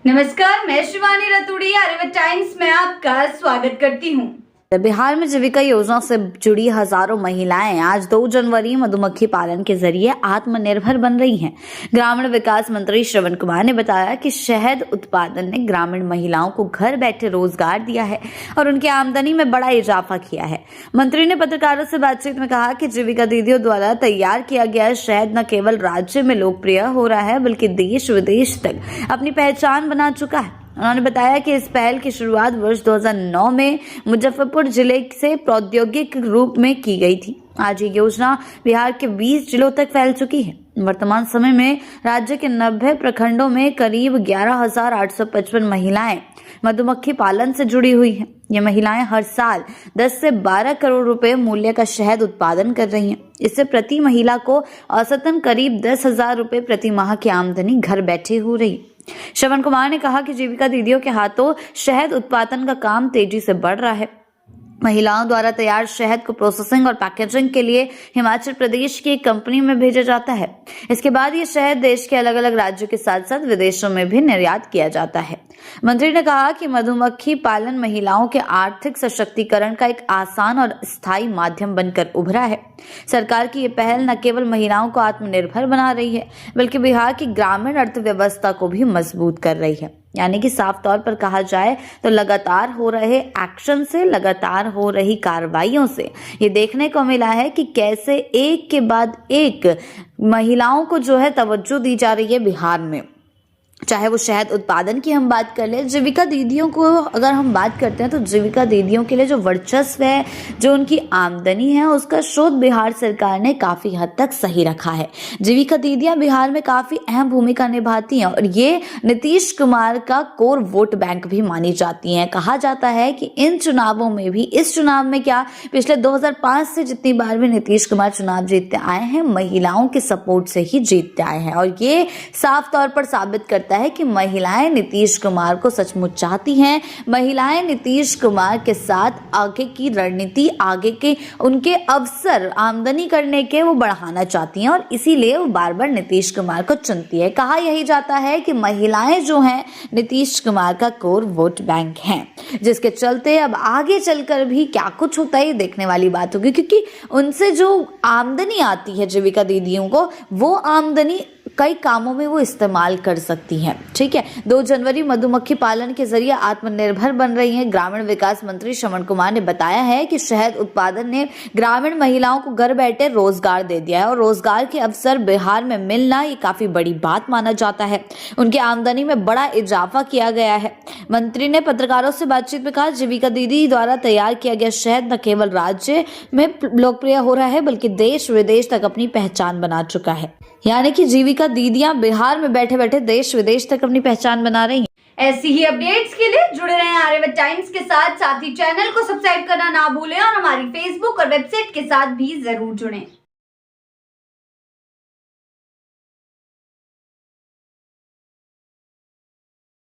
नमस्कार, मैं शिवानी रतूड़ी आर्यव्रत टाइम्स में आपका स्वागत करती हूँ। बिहार में जीविका योजना से जुड़ी हजारों महिलाएं आज 2 जनवरी मधुमक्खी पालन के जरिए आत्मनिर्भर बन रही हैं। ग्रामीण विकास मंत्री श्रवण कुमार ने बताया कि शहद उत्पादन ने ग्रामीण महिलाओं को घर बैठे रोजगार दिया है और उनकी आमदनी में बड़ा इजाफा किया है। मंत्री ने पत्रकारों से बातचीत में कहा कि जीविका दीदियों द्वारा तैयार किया गया शहद न केवल राज्य में लोकप्रिय हो रहा है बल्कि देश विदेश तक अपनी पहचान बना चुका है। उन्होंने बताया कि इस पहल की शुरुआत वर्ष 2009 में मुजफ्फरपुर जिले से प्रौद्योगिक रूप में की गई थी। आज ये योजना बिहार के 20 जिलों तक फैल चुकी है। वर्तमान समय में राज्य के 90 प्रखंडों में करीब 11,855 महिलाएं मधुमक्खी पालन से जुड़ी हुई हैं। ये महिलाएं हर साल 10 से 12 करोड़ रुपए मूल्य का शहद उत्पादन कर रही हैं। इससे प्रति महिला को औसतन करीब 10,000 रुपए प्रति माह की आमदनी घर बैठे हो रही। श्रवण कुमार ने कहा कि जीविका दीदियों के हाथों शहद उत्पादन का काम तेजी से बढ़ रहा है। महिलाओं द्वारा तैयार शहद को प्रोसेसिंग और पैकेजिंग के लिए हिमाचल प्रदेश की एक कंपनी में भेजा जाता है। इसके बाद ये शहद देश के अलग अलग राज्यों के साथ साथ विदेशों में भी निर्यात किया जाता है। मंत्री ने कहा कि मधुमक्खी पालन महिलाओं के आर्थिक सशक्तिकरण का एक आसान और स्थायी माध्यम बनकर उभरा है। सरकार की ये पहल न केवल महिलाओं को आत्मनिर्भर बना रही है बल्कि बिहार की ग्रामीण अर्थव्यवस्था को भी मजबूत कर रही है। यानी कि साफ तौर पर कहा जाए तो लगातार हो रहे एक्शन से, लगातार हो रही कार्रवाइयों से ये देखने को मिला है कि कैसे एक के बाद एक महिलाओं को जो है तवज्जो दी जा रही है बिहार में। चाहे वो शहद उत्पादन की हम बात कर ले, जीविका दीदियों को अगर हम बात करते हैं तो जीविका दीदियों के लिए जो वर्चस्व है, जो उनकी आमदनी है, उसका स्रोत बिहार सरकार ने काफी हद तक सही रखा है। जीविका दीदियां बिहार में काफी अहम भूमिका निभाती हैं और ये नीतीश कुमार का कोर वोट बैंक भी मानी जाती हैं। कहा जाता है कि इन चुनावों में भी, इस चुनाव में क्या, पिछले 2005 से जितनी बार भी नीतीश कुमार चुनाव जीतते आए हैं, महिलाओं के सपोर्ट से ही जीतते आए हैं और ये साफ तौर पर साबित करता है कि महिलाएं नीतीश कुमार को सचमुच चाहती हैं। महिलाएं नीतीश कुमार के साथ आगे की रणनीति, आगे के उनके अवसर आमदनी करने के वो बढ़ाना चाहती हैं और इसीलिए वो बार बार नीतीश कुमार को चुनती है। कहा यही जाता है कि महिलाएं जो हैं नीतीश कुमार का कोर वोट बैंक हैं, जिसके चलते अब आगे चलकर भी क्या कुछ होता है देखने वाली बात होगी, क्योंकि उनसे जो आमदनी आती है जीविका दीदियों को, वो आमदनी कई कामों में वो इस्तेमाल कर सकती हैं। ठीक है, 2 जनवरी मधुमक्खी पालन के जरिए आत्मनिर्भर बन रही हैं। ग्रामीण विकास मंत्री श्रवण कुमार ने बताया है कि शहद उत्पादन ने ग्रामीण महिलाओं को घर बैठे रोजगार दे दिया है और रोजगार के अवसर बिहार में मिलना ये काफी बड़ी बात माना जाता है। उनकी आमदनी में बड़ा इजाफा किया गया है। मंत्री ने पत्रकारों से बातचीत में कहा, जीविका दीदी द्वारा तैयार किया गया शहद न केवल राज्य में लोकप्रिय हो रहा है बल्कि देश विदेश तक अपनी पहचान बना चुका है। यानी कि जीविका दीदियां बिहार में बैठे बैठे देश विदेश तक अपनी पहचान बना रही हैं। ऐसी ही अपडेट्स के लिए जुड़े रहें आर्यव्रत टाइम्स के साथ ही चैनल को सब्सक्राइब करना ना भूलें और हमारी फेसबुक और वेबसाइट के साथ भी जरूर जुड़ें।